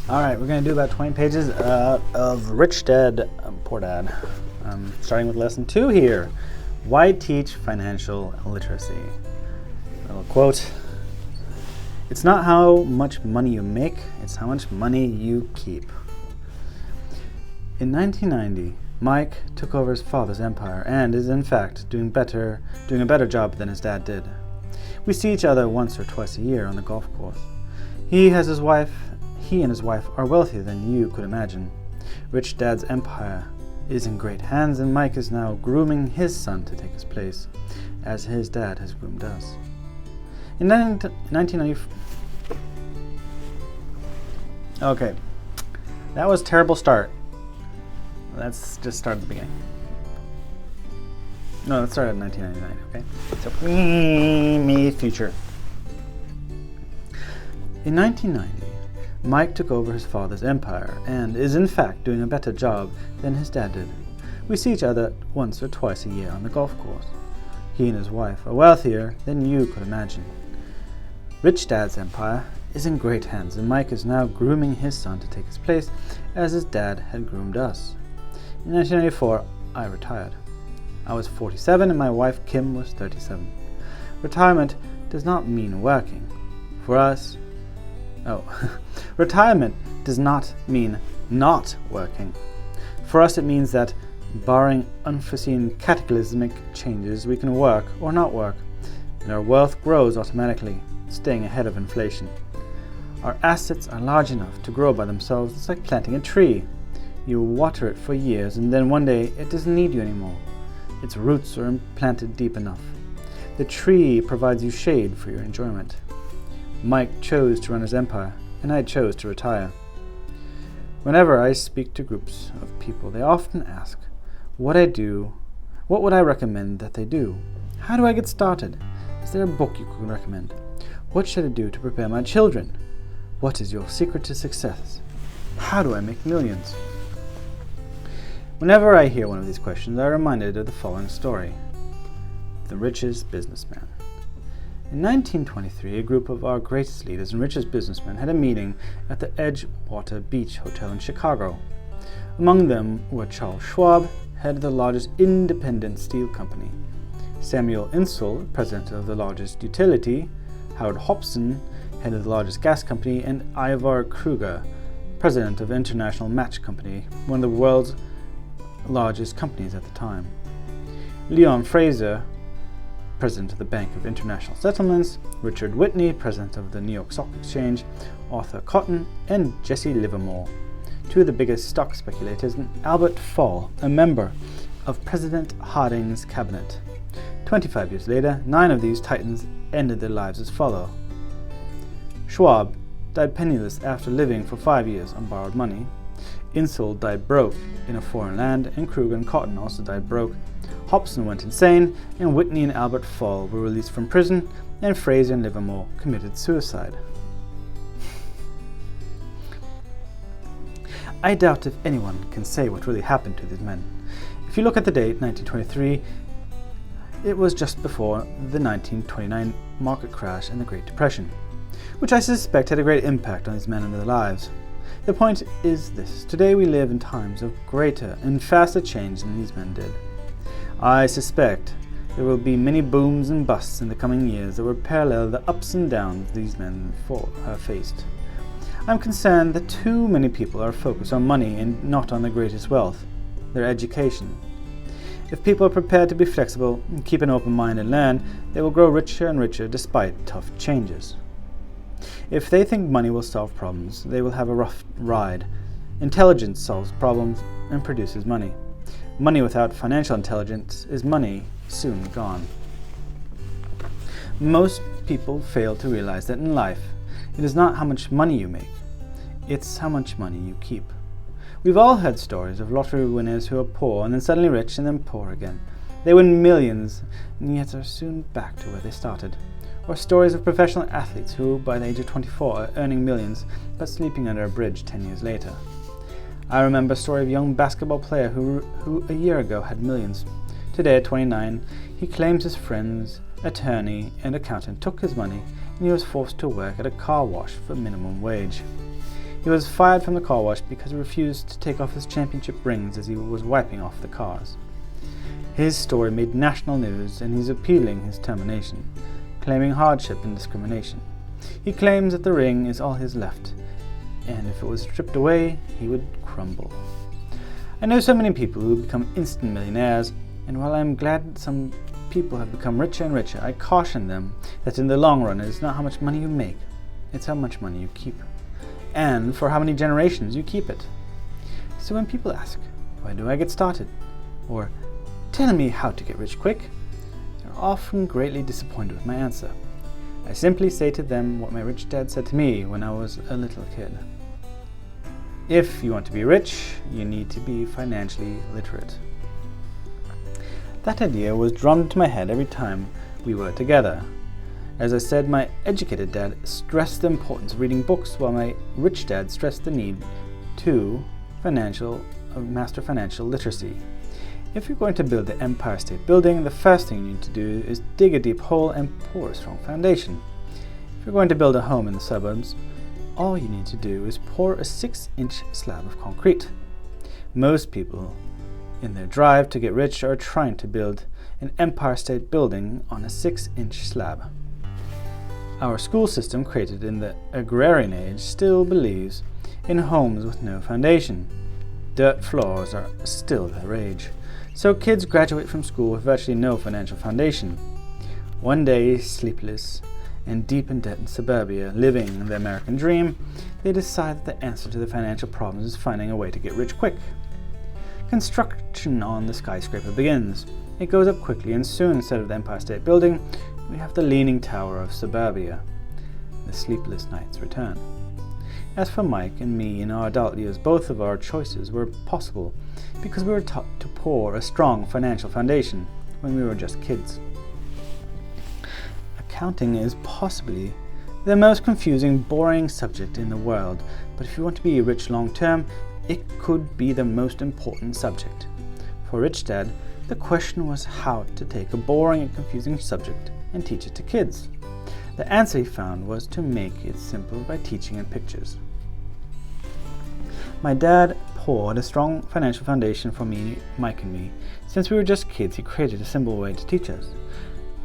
Alright, we're going to do about 20 pages of Rich Dad, Poor Dad. Starting with lesson 2 here. Why teach financial literacy? A little quote. It's not how much money you make, it's how much money you keep. In 1990, Mike took over his father's empire and is in fact doing a better job than his dad did. We see each other once or twice a year on the golf course. He and his wife are wealthier than you could imagine. Rich Dad's empire is in great hands, and Mike is now grooming his son to take his place, as his dad has groomed us. In 1994... Okay, that was a terrible start. Let's just start at the beginning. No, let's start at 1999, okay? So, me, future. In 1990, Mike took over his father's empire and is in fact doing a better job than his dad did. We see each other once or twice a year on the golf course. He and his wife are wealthier than you could imagine. Rich Dad's empire is in great hands, and Mike is now grooming his son to take his place as his dad had groomed us. In 1994, I retired. I was 47 and my wife Kim was 37. Retirement does not mean working. For us, retirement does not mean not working. For us, it means that, barring unforeseen cataclysmic changes, we can work or not work, and our wealth grows automatically, staying ahead of inflation. Our assets are large enough to grow by themselves. It's like planting a tree. You water it for years, and then one day it doesn't need you anymore. Its roots are implanted deep enough. The tree provides you shade for your enjoyment. Mike chose to run his empire, and I chose to retire. Whenever I speak to groups of people, they often ask what I do, what would I recommend that they do? How do I get started? Is there a book you could recommend? What should I do to prepare my children? What is your secret to success? How do I make millions? Whenever I hear one of these questions, I'm reminded of the following story. The Richest Businessman. In 1923, a group of our greatest leaders and richest businessmen had a meeting at the Edgewater Beach Hotel in Chicago. Among them were Charles Schwab, head of the largest independent steel company; Samuel Insull, president of the largest utility; Howard Hobson, head of the largest gas company; and Ivar Kruger, president of International Match Company, one of the world's largest companies at the time. Leon Fraser, president of the Bank of International Settlements; Richard Whitney, president of the New York Stock Exchange; Arthur Cotton; and Jesse Livermore, two of the biggest stock speculators; and Albert Fall, a member of President Harding's cabinet. 25 years later, 9 of these titans ended their lives as follow. Schwab died penniless after living for 5 years on borrowed money. Insull died broke in a foreign land, and Kruger and Cotton also died broke. Hobson went insane, and Whitney and Albert Fall were released from prison, and Fraser and Livermore committed suicide. I doubt if anyone can say what really happened to these men. If you look at the date, 1923, it was just before the 1929 market crash and the Great Depression, which I suspect had a great impact on these men and their lives. The point is this: today we live in times of greater and faster change than these men did. I suspect there will be many booms and busts in the coming years that will parallel the ups and downs these men faced. I'm concerned that too many people are focused on money and not on their greatest wealth, their education. If people are prepared to be flexible and keep an open mind and learn, they will grow richer and richer despite tough changes. If they think money will solve problems, they will have a rough ride. Intelligence solves problems and produces money. Money without financial intelligence is money soon gone. Most people fail to realize that in life, it is not how much money you make, it's how much money you keep. We've all heard stories of lottery winners who are poor and then suddenly rich and then poor again. They win millions and yet are soon back to where they started. Or stories of professional athletes who, by the age of 24, are earning millions but sleeping under a bridge 10 years later. I remember a story of a young basketball player who a year ago had millions. Today, at 29, he claims his friends, attorney, and accountant took his money and he was forced to work at a car wash for minimum wage. He was fired from the car wash because he refused to take off his championship rings as he was wiping off the cars. His story made national news, and he's appealing his termination, claiming hardship and discrimination. He claims that the ring is all his left, and if it was stripped away, he would crumble. I know so many people who become instant millionaires, and while I'm glad some people have become richer and richer, I caution them that in the long run it is not how much money you make, it's how much money you keep, and for how many generations you keep it. So when people ask, why do I get started? Or, tell me how to get rich quick, they're often greatly disappointed with my answer. I simply say to them what my rich dad said to me when I was a little kid. If you want to be rich, you need to be financially literate. That idea was drummed into my head every time we were together. As I said, my educated dad stressed the importance of reading books, while my rich dad stressed the need to master financial literacy. If you're going to build the Empire State Building, the first thing you need to do is dig a deep hole and pour a strong foundation. If you're going to build a home in the suburbs, all you need to do is pour a 6-inch slab of concrete. Most people, in their drive to get rich, are trying to build an Empire State Building on a 6-inch slab. Our school system, created in the agrarian age, still believes in homes with no foundation. Dirt floors are still the rage. So kids graduate from school with virtually no financial foundation. One day, sleepless and deep in debt in suburbia, living the American dream, they decide that the answer to the financial problems is finding a way to get rich quick. Construction on the skyscraper begins. It goes up quickly, and soon, instead of the Empire State Building, we have the Leaning Tower of suburbia. The sleepless nights return. As for Mike and me in our adult years, both of our choices were possible because we were taught to pour a strong financial foundation when we were just kids. Accounting is possibly the most confusing, boring subject in the world, but if you want to be rich long term, it could be the most important subject. For Rich Dad, the question was how to take a boring and confusing subject and teach it to kids. The answer he found was to make it simple by teaching in pictures. My dad poured a strong financial foundation for me, Mike and me. Since we were just kids, he created a simple way to teach us.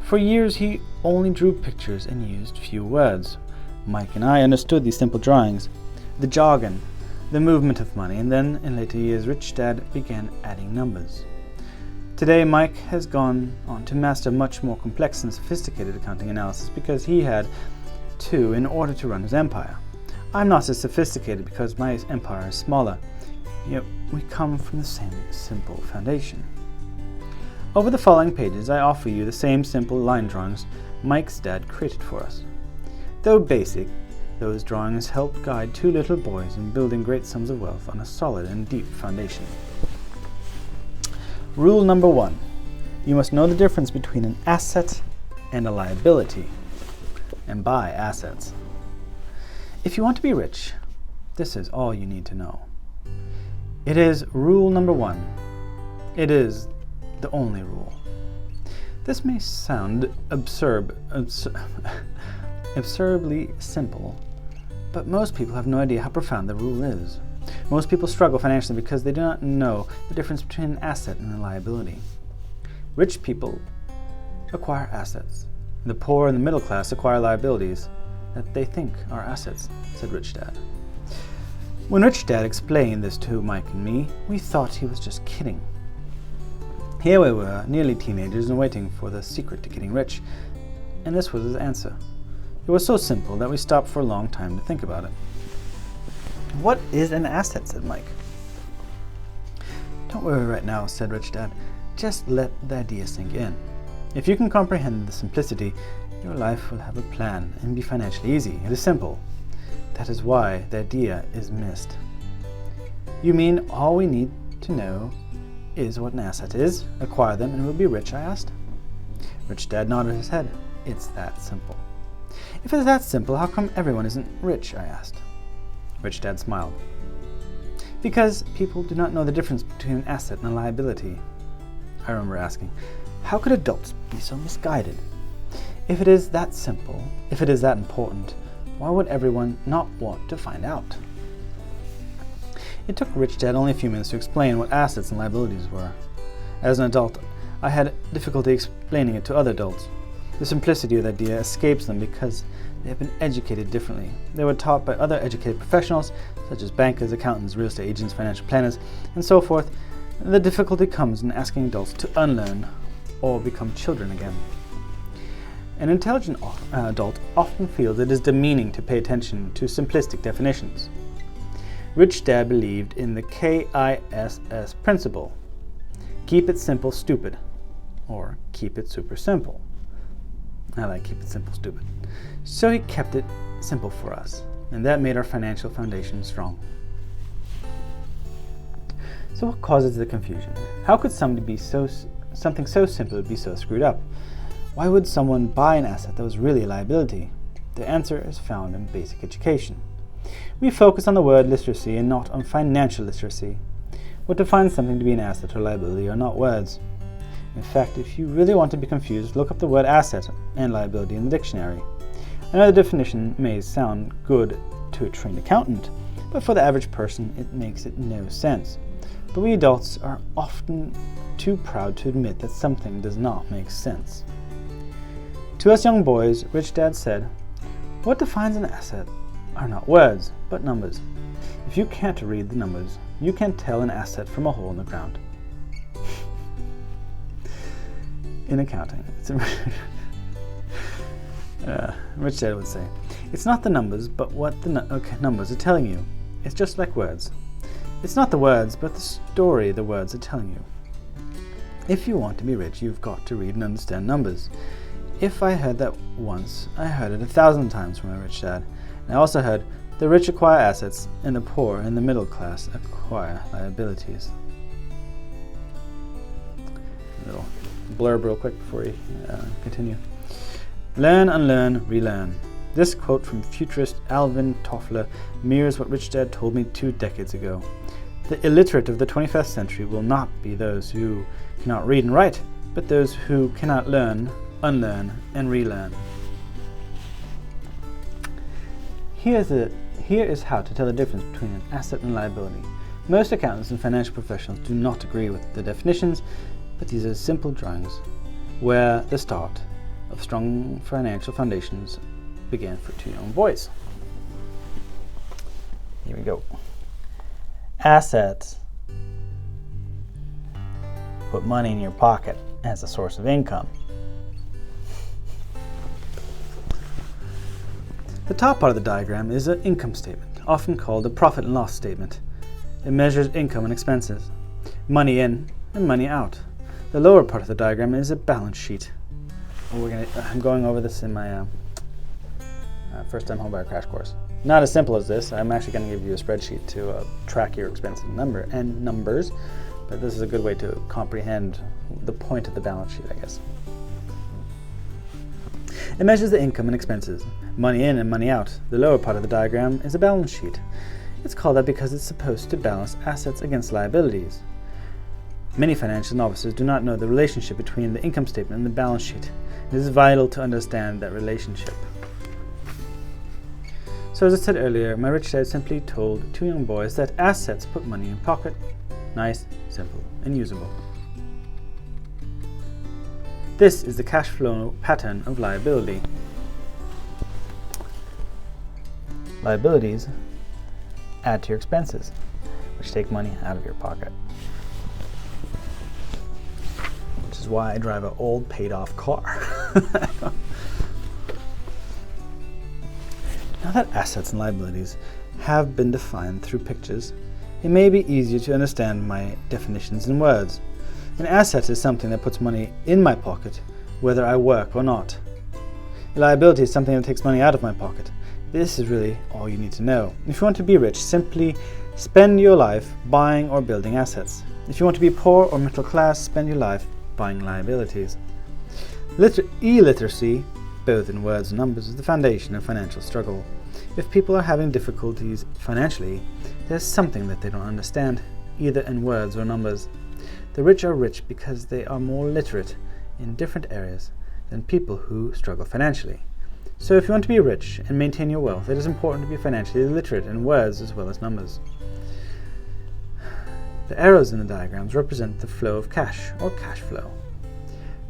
For years, he only drew pictures and used few words. Mike and I understood these simple drawings, the jargon, the movement of money, and then, in later years, Rich Dad began adding numbers. Today, Mike has gone on to master much more complex and sophisticated accounting analysis because he had to in order to run his empire. I'm not as sophisticated because my empire is smaller, yet we come from the same simple foundation. Over the following pages, I offer you the same simple line drawings Mike's dad created for us. Though basic, those drawings helped guide two little boys in building great sums of wealth on a solid and deep foundation. Rule number 1. You must know the difference between an asset and a liability, and buy assets. If you want to be rich, this is all you need to know. It is rule number 1. It is the only rule. This may sound absurdly simple, but most people have no idea how profound the rule is. Most people struggle financially because they do not know the difference between an asset and a liability. Rich people acquire assets. The poor and the middle class acquire liabilities that they think are assets, said Rich Dad. When Rich Dad explained this to Mike and me, we thought he was just kidding. Here we were, nearly teenagers and waiting for the secret to getting rich, and this was his answer. It was so simple that we stopped for a long time to think about it. What is an asset? Said Mike. Don't worry right now, said Rich Dad. Just let the idea sink in. If you can comprehend the simplicity, your life will have a plan and be financially easy. It is simple. That is why the idea is missed. You mean all we need to know is what an asset is, acquire them, and we'll be rich? I asked. Rich Dad nodded his head. It's that simple. If it's that simple, how come everyone isn't rich? I asked. Rich Dad smiled. Because people do not know the difference between an asset and a liability. I remember asking, how could adults be so misguided? If it is that simple, if it is that important, why would everyone not want to find out? It took Rich Dad only a few minutes to explain what assets and liabilities were. As an adult, I had difficulty explaining it to other adults. The simplicity of the idea escapes them because they have been educated differently. They were taught by other educated professionals, such as bankers, accountants, real estate agents, financial planners, and so forth. The difficulty comes in asking adults to unlearn or become children again. An intelligent adult often feels it is demeaning to pay attention to simplistic definitions. Rich Dad believed in the KISS principle. Keep it simple, stupid. Or keep it super simple. I like keep it simple, stupid. So he kept it simple for us, and that made our financial foundation strong. So what causes the confusion? How could something so simple be so screwed up? Why would someone buy an asset that was really a liability? The answer is found in basic education. We focus on the word literacy and not on financial literacy. What defines something to be an asset or liability are not words. In fact, if you really want to be confused, look up the word asset and liability in the dictionary. I know the definition may sound good to a trained accountant, but for the average person it makes no sense. But we adults are often too proud to admit that something does not make sense. To us young boys, Rich Dad said, "What defines an asset are not words, but numbers. If you can't read the numbers, you can't tell an asset from a hole in the ground." In accounting, Rich Dad would say, "It's not the numbers, but what the numbers are telling you. It's just like words. It's not the words, but the story the words are telling you. If you want to be rich, you've got to read and understand numbers. If I heard that once, I heard it 1,000 times from my rich dad. And I also heard, the rich acquire assets, and the poor and the middle class acquire liabilities." A little blurb real quick before we continue. Learn, unlearn, relearn. This quote from futurist Alvin Toffler mirrors what Rich Dad told me 2 decades ago. The illiterate of the 21st century will not be those who cannot read and write, but those who cannot learn, unlearn, and relearn. Here is how to tell the difference between an asset and liability. Most accountants and financial professionals do not agree with the definitions, but these are simple drawings where the start of strong financial foundations began for 2 young boys. Here we go. Assets. Put money in your pocket as a source of income. The top part of the diagram is an income statement, often called a profit and loss statement. It measures income and expenses, money in and money out. The lower part of the diagram is a balance sheet. I'm going over this in my first time homebuyer crash course. Not as simple as this. I'm actually going to give you a spreadsheet to track your expenses and numbers, but this is a good way to comprehend the point of the balance sheet, I guess. It measures the income and expenses, money in and money out. The lower part of the diagram is a balance sheet. It's called that because it's supposed to balance assets against liabilities. Many financial novices do not know the relationship between the income statement and the balance sheet. It is vital to understand that relationship. So as I said earlier, my rich dad simply told 2 young boys that assets put money in pocket. Nice, simple, and usable. This is the cash flow pattern of liability. Liabilities add to your expenses, which take money out of your pocket. Which is why I drive an old paid-off car. Now that assets and liabilities have been defined through pictures, it may be easier to understand my definitions in words. An asset is something that puts money in my pocket, whether I work or not. A liability is something that takes money out of my pocket. This is really all you need to know. If you want to be rich, simply spend your life buying or building assets. If you want to be poor or middle class, spend your life buying liabilities. Illiteracy, both in words and numbers, is the foundation of financial struggle. If people are having difficulties financially, there's something that they don't understand, either in words or numbers. The rich are rich because they are more literate in different areas than people who struggle financially. So if you want to be rich and maintain your wealth, it is important to be financially literate in words as well as numbers. The arrows in the diagrams represent the flow of cash, or cash flow.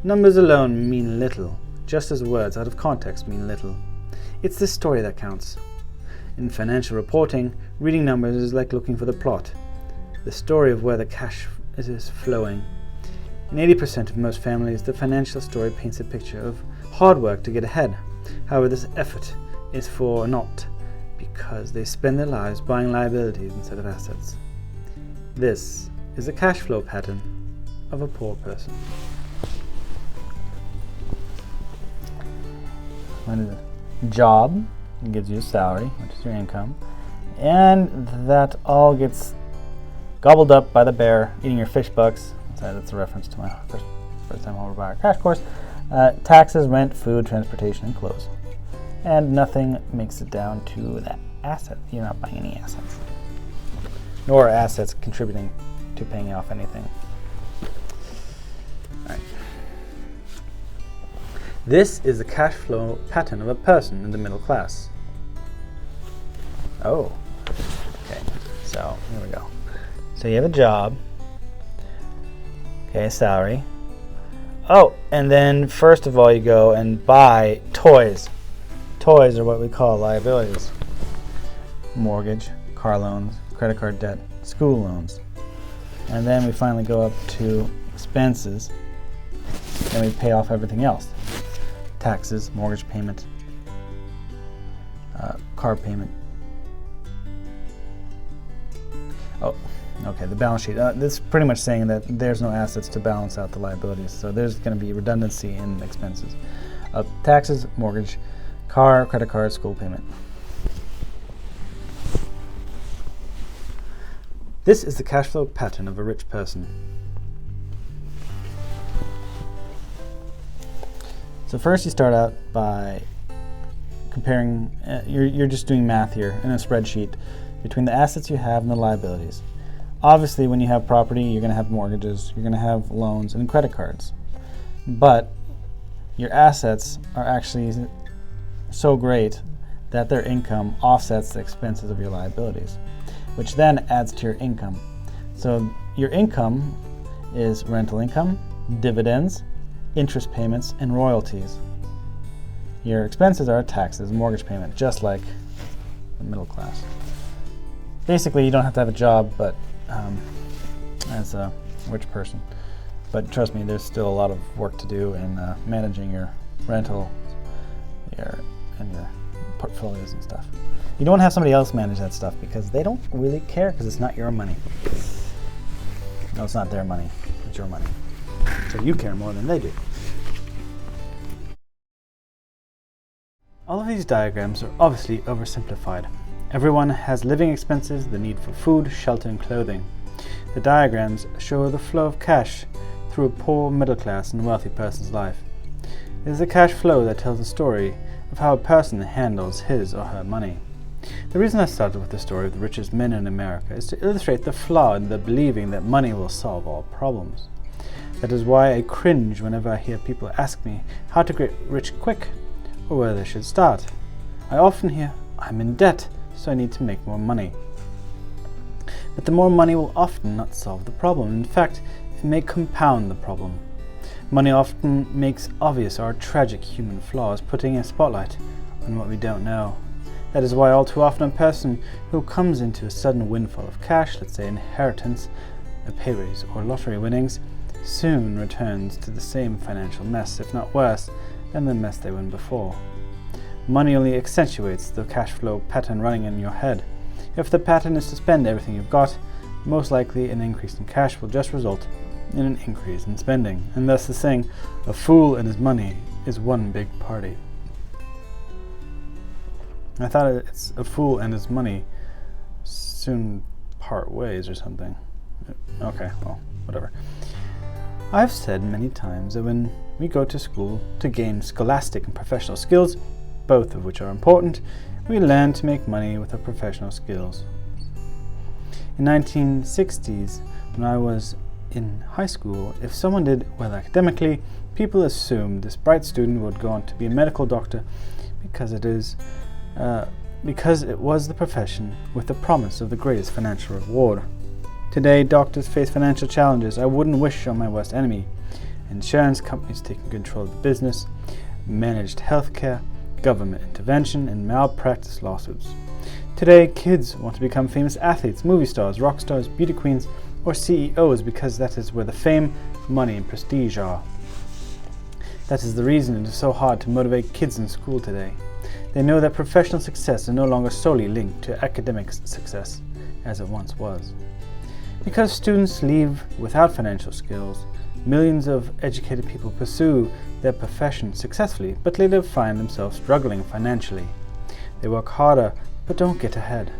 Numbers alone mean little, just as words out of context mean little. It's the story that counts. In financial reporting, reading numbers is like looking for the plot, the story of where the cash is flowing. In 80% of most families, the financial story paints a picture of hard work to get ahead. However, this effort is for naught, because they spend their lives buying liabilities instead of assets. This is a cash flow pattern of a poor person. Job gives you a salary, which is your income, and that all gets gobbled up by the bear eating your fish bucks. That's a reference to my first time over by our crash course. Taxes, rent, food, transportation, and clothes. And nothing makes it down to that asset. You're not buying any assets, nor are assets contributing to paying off anything. All right. This is the cash flow pattern of a person in the middle class. Oh, okay, so here we go. So you have a job, okay, salary. Oh, and then first of all you go and buy toys. Toys are what we call liabilities. Mortgage, car loans, credit card debt, school loans. And then we finally go up to expenses, and we pay off everything else. Taxes, mortgage payment, car payment. Oh, okay, the balance sheet. This is pretty much saying that there's no assets to balance out the liabilities, so there's going to be redundancy in expenses. Taxes, mortgage, car, credit card, school payment. This is the cash flow pattern of a rich person. So first you start out by comparing, you're just doing math here in a spreadsheet between the assets you have and the liabilities. Obviously when you have property, you're going to have mortgages, you're going to have loans and credit cards. But your assets are actually so great that their income offsets the expenses of your liabilities, which then adds to your income. So your income is rental income, dividends, interest payments, and royalties. Your expenses are taxes and mortgage payment, just like the middle class. Basically, you don't have to have a job, but as a rich person. But trust me, there's still a lot of work to do in managing your rental, your portfolios and stuff. You don't have somebody else manage that stuff because they don't really care, because it's not your money. No, it's not their money, it's your money. So you care more than they do. All of these diagrams are obviously oversimplified. Everyone has living expenses, the need for food, shelter, and clothing. The diagrams show the flow of cash through a poor, middle class, and wealthy person's life. It is the cash flow that tells the story of how a person handles his or her money. The reason I started with the story of the richest men in America is to illustrate the flaw in the believing that money will solve all problems. That is why I cringe whenever I hear people ask me how to get rich quick or where they should start. I often hear, I'm in debt, so I need to make more money. But the more money will often not solve the problem. In fact, it may compound the problem. Money often makes obvious our tragic human flaws, putting a spotlight on what we don't know. That is why all too often a person who comes into a sudden windfall of cash, let's say inheritance, a pay raise, or lottery winnings, soon returns to the same financial mess, if not worse, than the mess they were in before. Money only accentuates the cash flow pattern running in your head. If the pattern is to spend everything you've got, most likely an increase in cash will just result in an increase in spending. And thus the saying, a fool and his money is one big party. I thought it's a fool and his money soon part ways or something. Okay, well, whatever. I've said many times that when we go to school to gain scholastic and professional skills, both of which are important, we learn to make money with our professional skills. In 1960s, when I was in high school, if someone did well academically, people assumed this bright student would go on to be a medical doctor because it was the profession with the promise of the greatest financial reward. Today, doctors face financial challenges I wouldn't wish on my worst enemy. Insurance companies taking control of the business, managed healthcare, government intervention, and malpractice lawsuits. Today, kids want to become famous athletes, movie stars, rock stars, beauty queens, or CEOs because that is where the fame, money, and prestige are. That is the reason it is so hard to motivate kids in school today. They know that professional success is no longer solely linked to academic success, as it once was. Because students leave without financial skills, millions of educated people pursue their profession successfully, but later find themselves struggling financially. They work harder, but don't get ahead.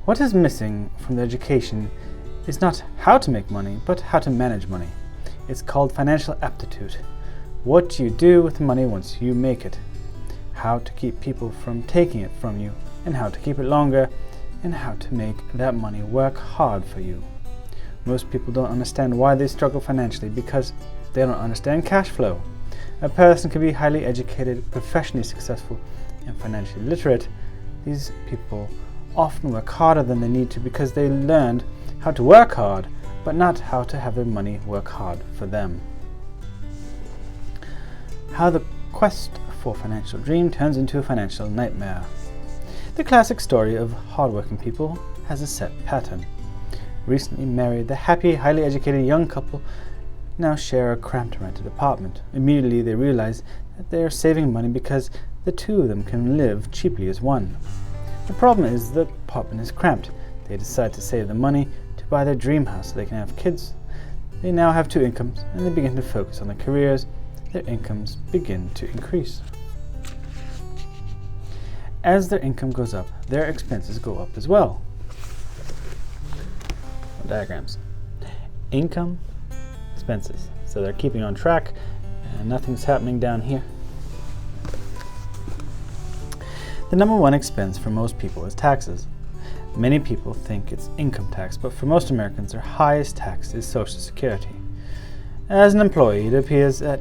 What is missing from their education is not how to make money, but how to manage money. It's called financial aptitude. What do you do with the money once you make it? How to keep people from taking it from you, and how to keep it longer, and how to make that money work hard for you. Most people don't understand why they struggle financially because they don't understand cash flow. A person can be highly educated, professionally successful, and financially literate. These people often work harder than they need to because they learned how to work hard, but not how to have their money work hard for them. How the quest for a financial dream turns into a financial nightmare. The classic story of hardworking people has a set pattern. Recently married, the happy, highly educated young couple now share a cramped rented apartment. Immediately they realize that they are saving money because the two of them can live cheaply as one. The problem is the apartment is cramped. They decide to save the money to buy their dream house so they can have kids. They now have two incomes and they begin to focus on their careers. Their incomes begin to increase. As their income goes up, their expenses go up as well. Diagrams. Income, expenses. So they're keeping on track and nothing's happening down here. The number one expense for most people is taxes. Many people think it's income tax, but for most Americans, their highest tax is Social Security. As an employee, it appears that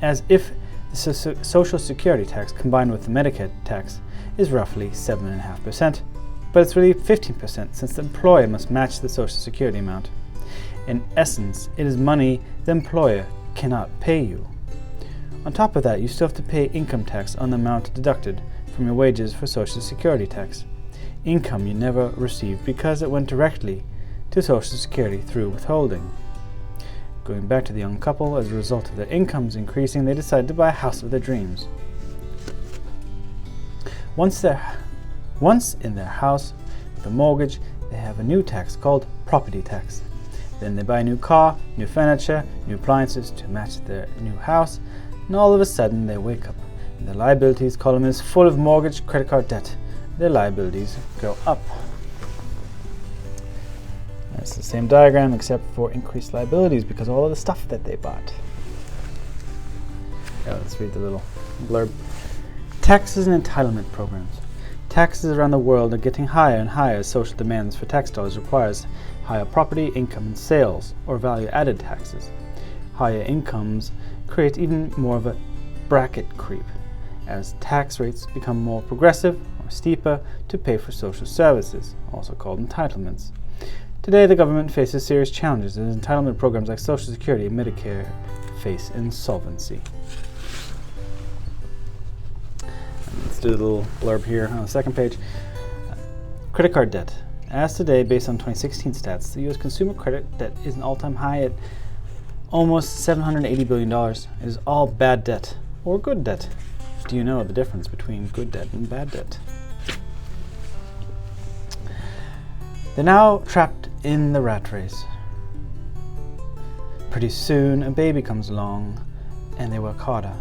as if the Social Security tax combined with the Medicare tax is roughly 7.5%, but it's really 15% since the employer must match the Social Security amount. In essence, it is money the employer cannot pay you. On top of that, you still have to pay income tax on the amount deducted from your wages for Social Security tax. Income you never received because it went directly to Social Security through withholding. Going back to the young couple, as a result of their incomes increasing, they decided to buy a house of their dreams. Once in their house with a mortgage, they have a new tax called property tax. Then they buy a new car, new furniture, new appliances to match their new house, and all of a sudden they wake up and their liabilities column is full of mortgage, credit card debt. Their liabilities go up. It's the same diagram except for increased liabilities because of all of the stuff that they bought. Let's read the little blurb. Taxes and entitlement programs. Taxes around the world are getting higher and higher as social demands for tax dollars requires higher property, income, and sales, or value-added taxes. Higher incomes create even more of a bracket creep, as tax rates become more progressive or steeper to pay for social services, also called entitlements. Today, the government faces serious challenges as entitlement programs like Social Security and Medicare face insolvency. Let's do a little blurb here on the second page. Credit card debt. As today, based on 2016 stats, the U.S. consumer credit debt is an all-time high at almost $780 billion. It is all bad debt or good debt. Do you know the difference between good debt and bad debt? They're now trapped in the rat race. Pretty soon, a baby comes along and they work harder.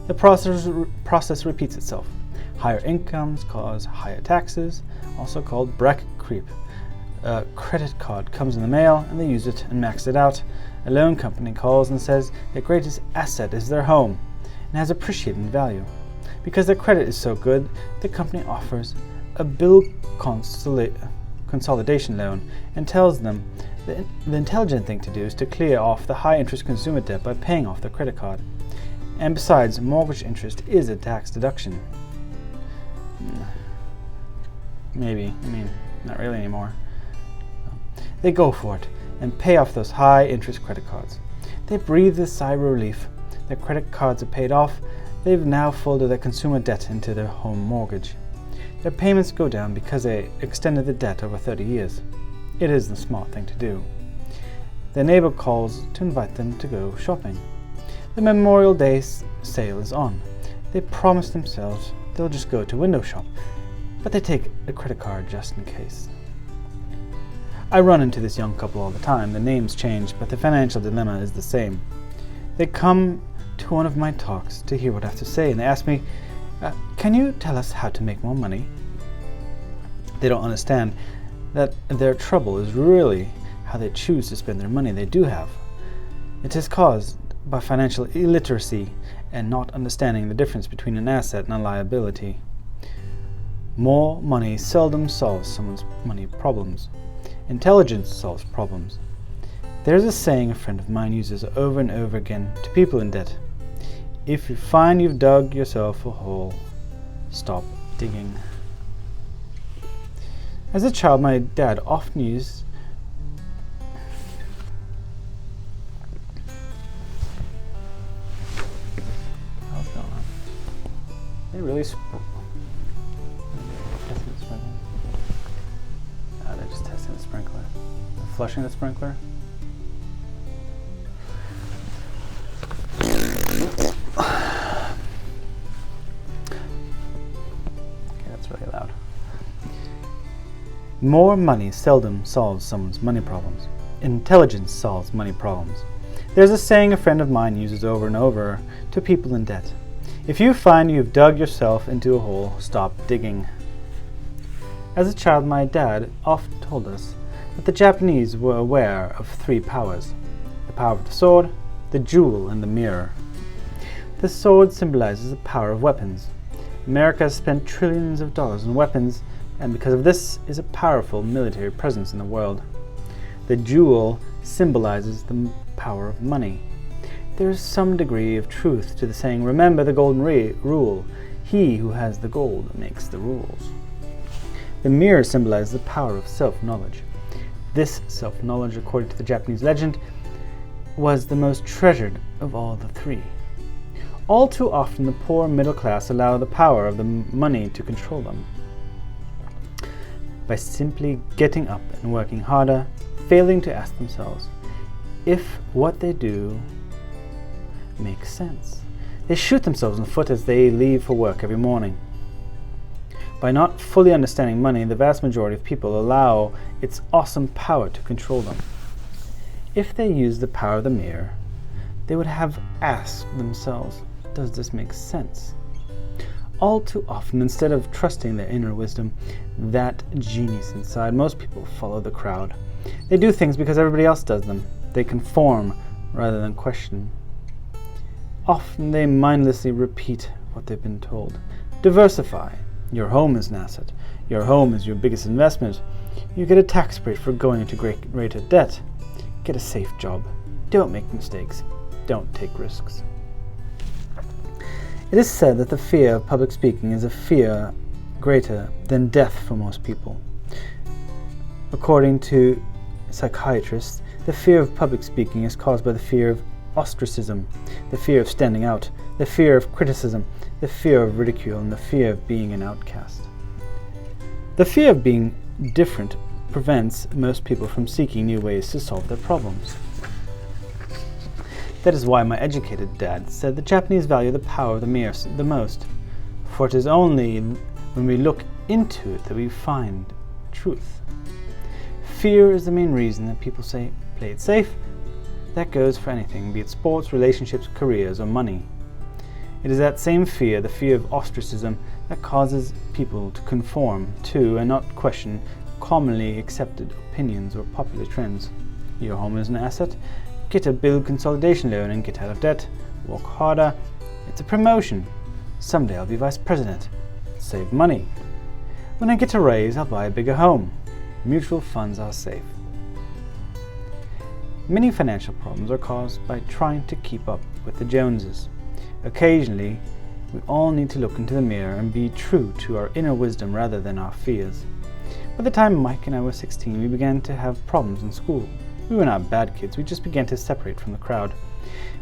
The process repeats itself. Higher incomes cause higher taxes, also called bracket creep. A credit card comes in the mail and they use it and max it out. A loan company calls and says their greatest asset is their home and has appreciated in value. Because their credit is so good, the company offers a bill consolidation loan and tells them the intelligent thing to do is to clear off the high interest consumer debt by paying off their credit card. And besides, mortgage interest is a tax deduction. Maybe, not really anymore. They go for it and pay off those high-interest credit cards. They breathe a sigh of relief. Their credit cards are paid off. They've now folded their consumer debt into their home mortgage. Their payments go down because they extended the debt over 30 years. It is the smart thing to do. Their neighbor calls to invite them to go shopping. The Memorial Day sale is on. They promise themselves they'll just go to window shop, but they take a credit card just in case. I run into this young couple all the time. The names change, but the financial dilemma is the same. They come to one of my talks to hear what I have to say, and they ask me, can you tell us how to make more money? They don't understand that their trouble is really how they choose to spend their money they do have. It is caused by financial illiteracy and not understanding the difference between an asset and a liability. More money seldom solves someone's money problems. Intelligence solves problems. There's a saying a friend of mine uses over and over again to people in debt. If you find you've dug yourself a hole, stop digging. As a child, my dad often used They really testing the sprinkler. They're just testing the sprinkler. They're flushing the sprinkler. That's really loud. More money seldom solves someone's money problems. Intelligence solves money problems. There's a saying a friend of mine uses over and over to people in debt. If you find you've dug yourself into a hole, stop digging. As a child, my dad often told us that the Japanese were aware of three powers: the power of the sword, the jewel, and the mirror. The sword symbolizes the power of weapons. America has spent trillions of dollars on weapons, and because of this is a powerful military presence in the world. The jewel symbolizes the power of money. There is some degree of truth to the saying, remember the golden rule, he who has the gold makes the rules. The mirror symbolizes the power of self-knowledge. This self-knowledge, according to the Japanese legend, was the most treasured of all the three. All too often the poor middle class allow the power of the money to control them. By simply getting up and working harder, failing to ask themselves if what they do makes sense. They shoot themselves in the foot as they leave for work every morning. By not fully understanding money, the vast majority of people allow its awesome power to control them. If they use the power of the mirror, they would have asked themselves, does this make sense? All too often, instead of trusting their inner wisdom, that genius inside, most people follow the crowd. They do things because everybody else does them. They conform rather than question. Often they mindlessly repeat what they've been told. Diversify. Your home is an asset. Your home is your biggest investment. You get a tax break for going into great rate of debt. Get a safe job. Don't make mistakes. Don't take risks. It is said that the fear of public speaking is a fear greater than death for most people. According to psychiatrists, the fear of public speaking is caused by the fear of ostracism, the fear of standing out, the fear of criticism, the fear of ridicule, and the fear of being an outcast. The fear of being different prevents most people from seeking new ways to solve their problems. That is why my educated dad said the Japanese value the power of the mirror the most, for it is only when we look into it that we find truth. Fear is the main reason that people say, play it safe. That goes for anything, be it sports, relationships, careers, or money. It is that same fear, the fear of ostracism, that causes people to conform to and not question commonly accepted opinions or popular trends. Your home is an asset. Get a build consolidation loan and get out of debt. Work harder. It's a promotion. Someday I'll be vice president. Save money. When I get a raise, I'll buy a bigger home. Mutual funds are safe. Many financial problems are caused by trying to keep up with the Joneses. Occasionally, we all need to look into the mirror and be true to our inner wisdom rather than our fears. By the time Mike and I were 16, we began to have problems in school. We were not bad kids, we just began to separate from the crowd.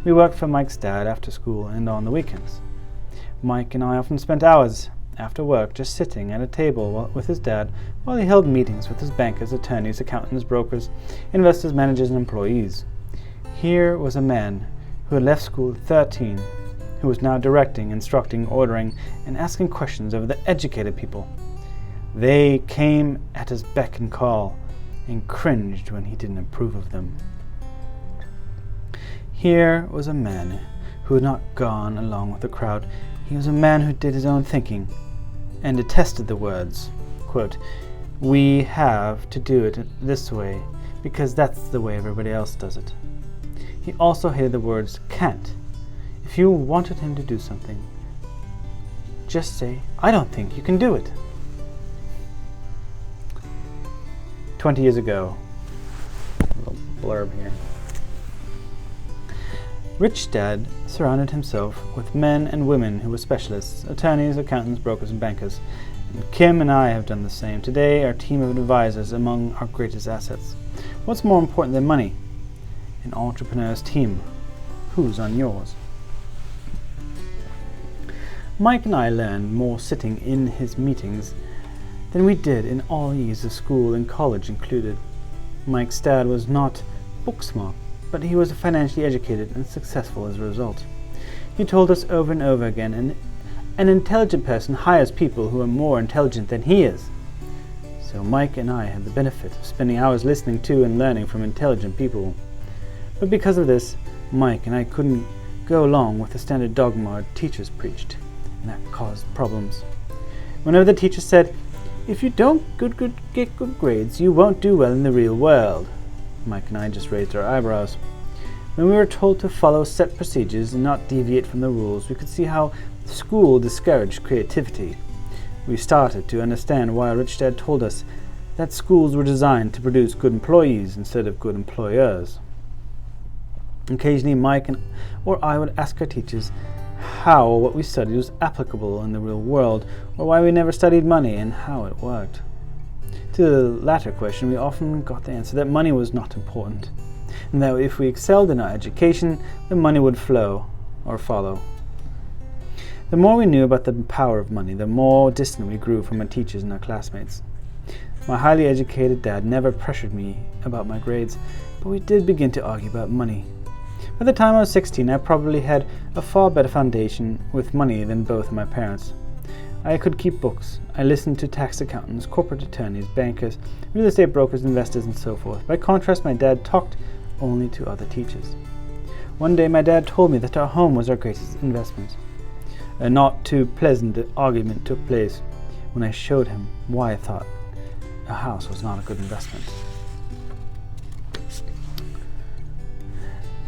We worked for Mike's dad after school and on the weekends. Mike and I often spent hours after work just sitting at a table with his dad while he held meetings with his bankers, attorneys, accountants, brokers, investors, managers, and employees. Here was a man who had left school at 13, who was now directing, instructing, ordering, and asking questions of the educated people. They came at his beck and call and cringed when he didn't approve of them. Here was a man who had not gone along with the crowd. He was a man who did his own thinking and detested the words, quote, "We have to do it this way because that's the way everybody else does it." He also hated the words "can't." If you wanted him to do something, just say, "I don't think you can do it." 20 years ago, a little blurb here. Rich Dad surrounded himself with men and women who were specialists, attorneys, accountants, brokers, and bankers. And Kim and I have done the same. Today, our team of advisors among our greatest assets. What's more important than money? An entrepreneur's team. Who's on yours? Mike and I learned more sitting in his meetings than we did in all years of school and college included. Mike's dad was not book smart, but he was financially educated and successful as a result. He told us over and over again, an intelligent person hires people who are more intelligent than he is. So Mike and I had the benefit of spending hours listening to and learning from intelligent people. But because of this, Mike and I couldn't go along with the standard dogma our teachers preached, and that caused problems. Whenever the teacher said, "If you don't get good grades, you won't do well in the real world," Mike and I just raised our eyebrows. When we were told to follow set procedures and not deviate from the rules, we could see how school discouraged creativity. We started to understand why Rich Dad told us that schools were designed to produce good employees instead of good employers. Occasionally, Mike or I would ask our teachers how what we studied was applicable in the real world, or why we never studied money and how it worked. To the latter question, we often got the answer that money was not important, and that if we excelled in our education, the money would flow or follow. The more we knew about the power of money, the more distant we grew from our teachers and our classmates. My highly educated dad never pressured me about my grades, but we did begin to argue about money. By the time I was 16, I probably had a far better foundation with money than both of my parents. I could keep books. I listened to tax accountants, corporate attorneys, bankers, real estate brokers, investors, and so forth. By contrast, my dad talked only to other teachers. One day, my dad told me that our home was our greatest investment. A not too pleasant argument took place when I showed him why I thought a house was not a good investment.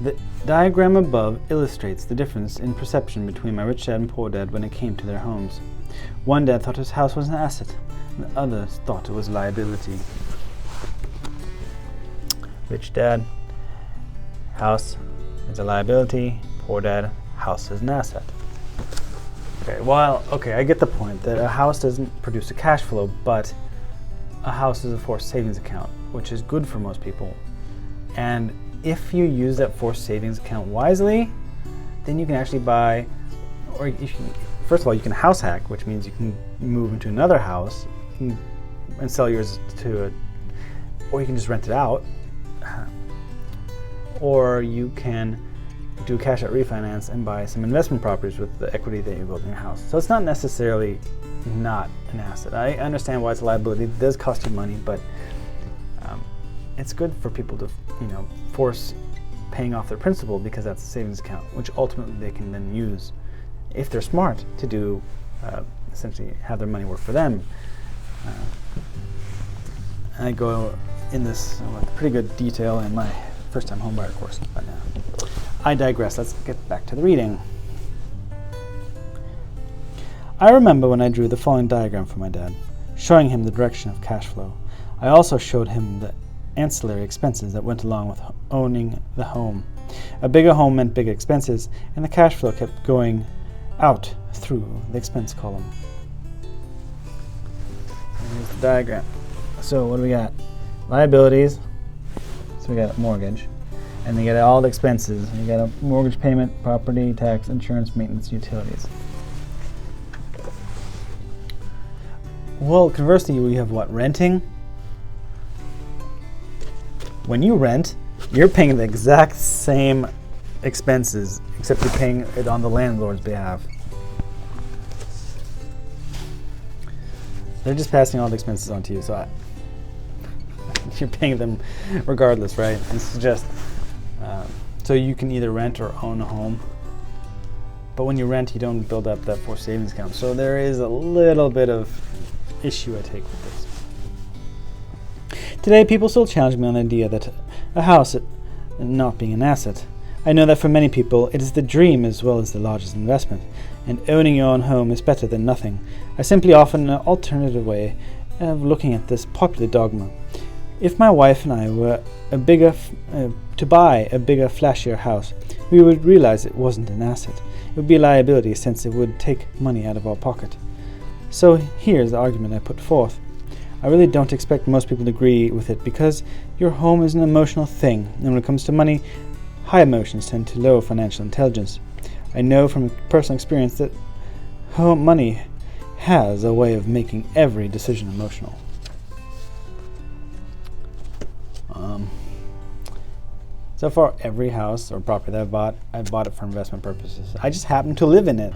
The diagram above illustrates the difference in perception between my rich dad and poor dad when it came to their homes. One dad thought his house was an asset, and the other thought it was a liability. Rich dad, house is a liability. Poor dad, house is an asset. Okay, I get the point that a house doesn't produce a cash flow, but a house is a forced savings account, which is good for most people. And if you use that forced savings account wisely, then you can actually buy, or first of all, you can house hack, which means you can move into another house and sell yours or you can just rent it out, or you can do cash out refinance and buy some investment properties with the equity that you build in your house. So it's not necessarily not an asset. I understand why it's a liability. It does cost you money, but it's good for people to, force paying off their principal, because that's a savings account, which ultimately they can then use, if they're smart, to do essentially have their money work for them. I go in this with pretty good detail in my first-time homebuyer course, but I digress. Let's get back to the reading. I remember when I drew the following diagram for my dad, showing him the direction of cash flow. I also showed him the ancillary expenses that went along with owning the home. A bigger home meant bigger expenses, and the cash flow kept going out through the expense column. And here's the diagram. So what do we got? Liabilities. So we got a mortgage. And you got all the expenses. You got a mortgage payment, property tax, insurance, maintenance, utilities. Well, conversely, we have what? Renting. When you rent, you're paying the exact same expenses, except you're paying it on the landlord's behalf. They're just passing all the expenses on to you, so you're paying them regardless, right? It's just so you can either rent or own a home. But when you rent, you don't build up that forced savings account. So there is a little bit of issue I take with this. Today, people still challenge me on the idea that a house not being an asset. I know that for many people, it is the dream as well as the largest investment, and owning your own home is better than nothing. I simply offer an alternative way of looking at this popular dogma. If my wife and I were to buy a bigger, flashier house, we would realize it wasn't an asset. It would be a liability since it would take money out of our pocket. So here's the argument I put forth. I really don't expect most people to agree with it because your home is an emotional thing, and when it comes to money, high emotions tend to low financial intelligence. I know from personal experience that home money has a way of making every decision emotional. So far, every house or property that I bought it for investment purposes. I just happen to live in it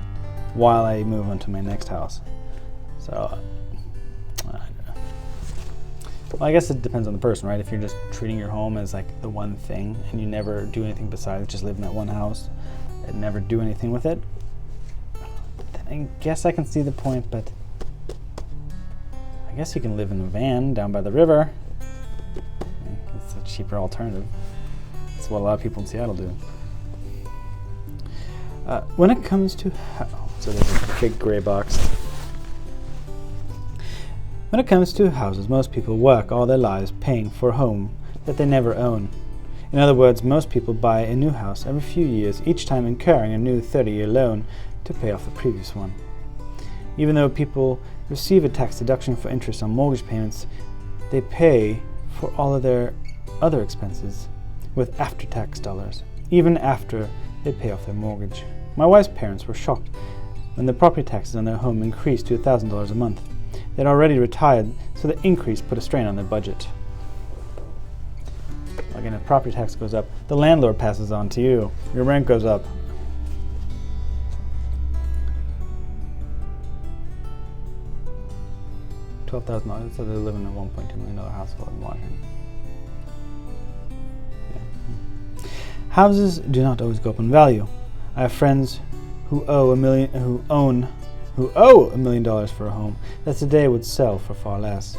while I move on to my next house. So, well, I guess it depends on the person, right? If you're just treating your home as like the one thing and you never do anything besides just live in that one house and never do anything with it, then I guess I can see the point, but I guess you can live in a van down by the river. It's a cheaper alternative. That's what a lot of people in Seattle do. When it comes to so there's a big gray box. When it comes to houses, most people work all their lives paying for a home that they never own. In other words, most people buy a new house every few years, each time incurring a new 30-year loan to pay off the previous one. Even though people receive a tax deduction for interest on mortgage payments, they pay for all of their other expenses with after-tax dollars, even after they pay off their mortgage. My wife's parents were shocked when the property taxes on their home increased to $1,000 a month. They'd already retired, so the increase put a strain on their budget. Again, if property tax goes up, the landlord passes on to you. Your rent goes up. $12,000, so they live in a $1.2 million household in Washington. Yeah. Houses do not always go up in value. I have friends who owe $1 million for a home that today would sell for far less.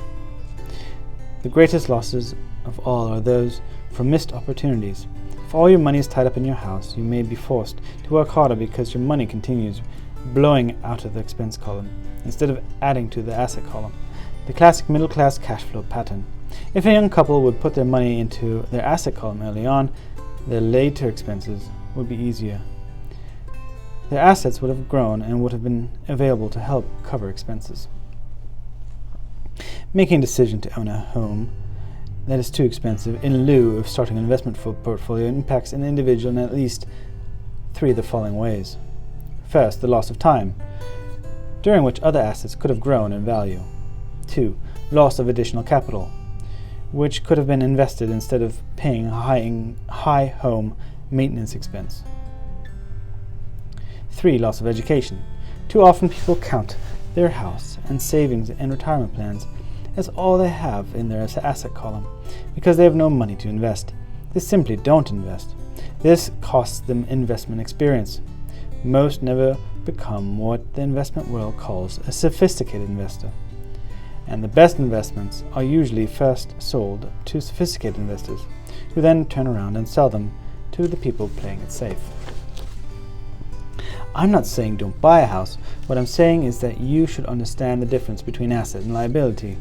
The greatest losses of all are those from missed opportunities. If all your money is tied up in your house, you may be forced to work harder because your money continues blowing out of the expense column instead of adding to the asset column. The classic middle-class cash flow pattern. If a young couple would put their money into their asset column early on, their later expenses would be easier. Their assets would have grown and would have been available to help cover expenses. Making a decision to own a home that is too expensive in lieu of starting an investment portfolio impacts an individual in at least three of the following ways. First, the loss of time, during which other assets could have grown in value. 2. Loss of additional capital, which could have been invested instead of paying a high home maintenance expense. 3. Loss of education. Too often people count their house and savings and retirement plans as all they have in their asset column because they have no money to invest. They simply don't invest. This costs them investment experience. Most never become what the investment world calls a sophisticated investor. And the best investments are usually first sold to sophisticated investors, who then turn around and sell them to the people playing it safe. I'm not saying don't buy a house. What I'm saying is that you should understand the difference between asset and liability.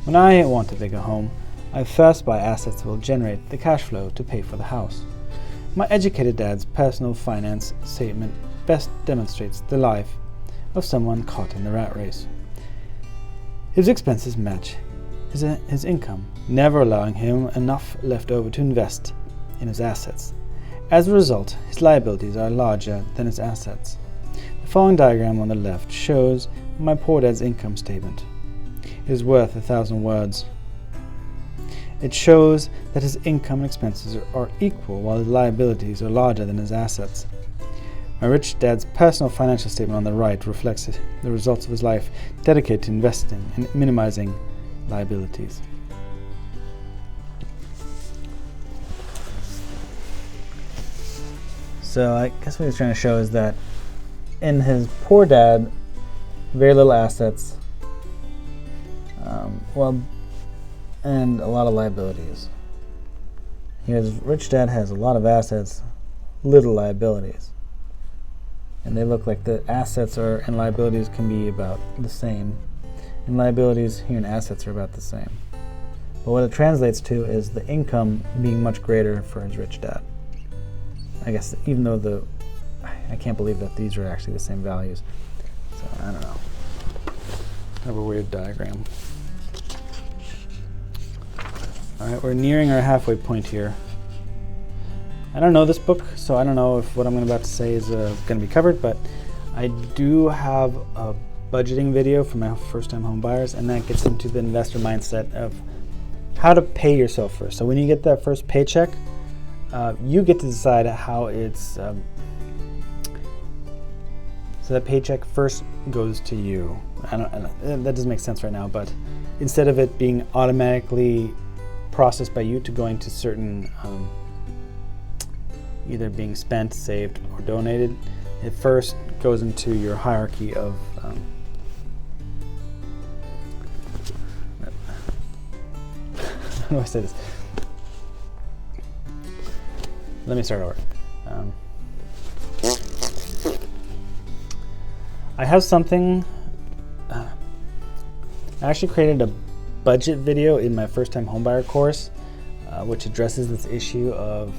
When I want a bigger home, I first buy assets that will generate the cash flow to pay for the house. My educated dad's personal finance statement best demonstrates the life of someone caught in the rat race. His expenses match his income, never allowing him enough left over to invest in his assets. As a result, his liabilities are larger than his assets. The following diagram on the left shows my poor dad's income statement. It is worth 1,000 words. It shows that his income and expenses are equal while his liabilities are larger than his assets. My rich dad's personal financial statement on the right reflects the results of his life dedicated to investing and minimizing liabilities. So I guess what he's trying to show is that in his poor dad, very little assets, and a lot of liabilities. His rich dad has a lot of assets, little liabilities. And they look like the assets and liabilities can be about the same. And liabilities here and assets are about the same. But what it translates to is the income being much greater for his rich dad. I guess even though I can't believe that these are actually the same values. So I don't know. Kind of a weird diagram. Alright, we're nearing our halfway point here. I don't know this book, so I don't know if what I'm about to say is going to be covered, but I do have a budgeting video for my first-time home buyers, and that gets into the investor mindset of how to pay yourself first. So when you get that first paycheck, you get to decide how it's... so that paycheck first goes to you. That doesn't make sense right now, but instead of it being automatically processed by you to going to certain... either being spent, saved, or donated, it first goes into your hierarchy of how do I say this? Let me start over. I have something. I actually created a budget video in my first-time homebuyer course, which addresses this issue of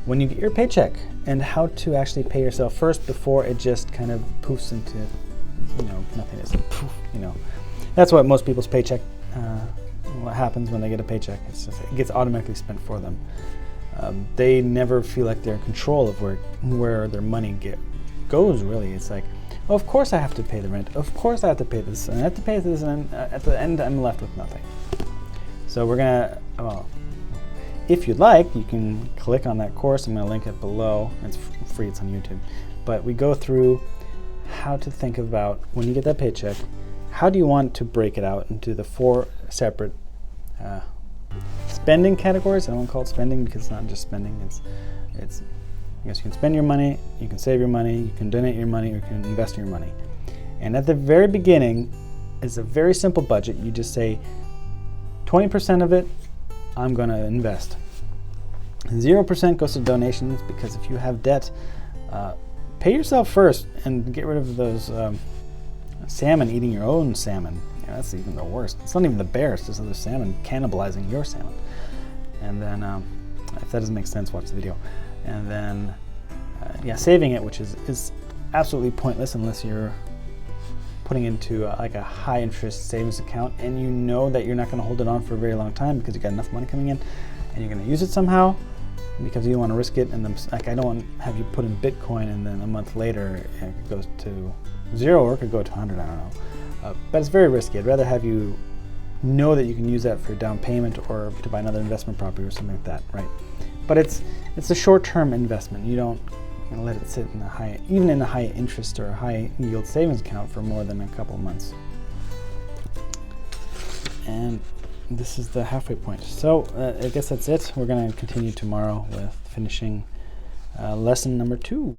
when you get your paycheck and how to actually pay yourself first before it just kind of poofs into, nothingness. Poof, That's what most people's paycheck, what happens when they get a paycheck. It's just, it gets automatically spent for them. They never feel like they're in control of where their money goes, really. It's like, oh, of course I have to pay the rent. Of course I have to pay this, and I have to pay this, and at the end I'm left with nothing. So we're gonna, if you'd like, you can click on that course. I'm going to link it below. It's free, it's on YouTube. But we go through how to think about when you get that paycheck, how do you want to break it out into the 4 separate spending categories. I don't want to call it spending because it's not just spending. It's I guess you can spend your money, you can save your money, you can donate your money, or you can invest your money. And at the very beginning, it's a very simple budget. You just say 20% of it I'm going to invest. 0% goes to donations, because if you have debt, pay yourself first and get rid of those salmon eating your own salmon. That's even the worst. It's not even the bear, it's just other salmon cannibalizing your salmon. And then, if that doesn't make sense, watch the video. And then, saving it, which is absolutely pointless unless you're putting into like a high interest savings account and you know that you're not going to hold it on for a very long time because you got enough money coming in and you're going to use it somehow because you don't want to risk it. And then, like, I don't want to have you put in Bitcoin and then a month later it goes to 0 or it could go to 100, I don't know. But it's very risky. I'd rather have you know that you can use that for down payment or to buy another investment property or something like that, right? But it's a short-term investment. You don't let it sit in a high, even in a high interest or a high yield savings account for more than a couple of months. And this is the halfway point. So I guess that's it. We're going to continue tomorrow with finishing lesson number 2.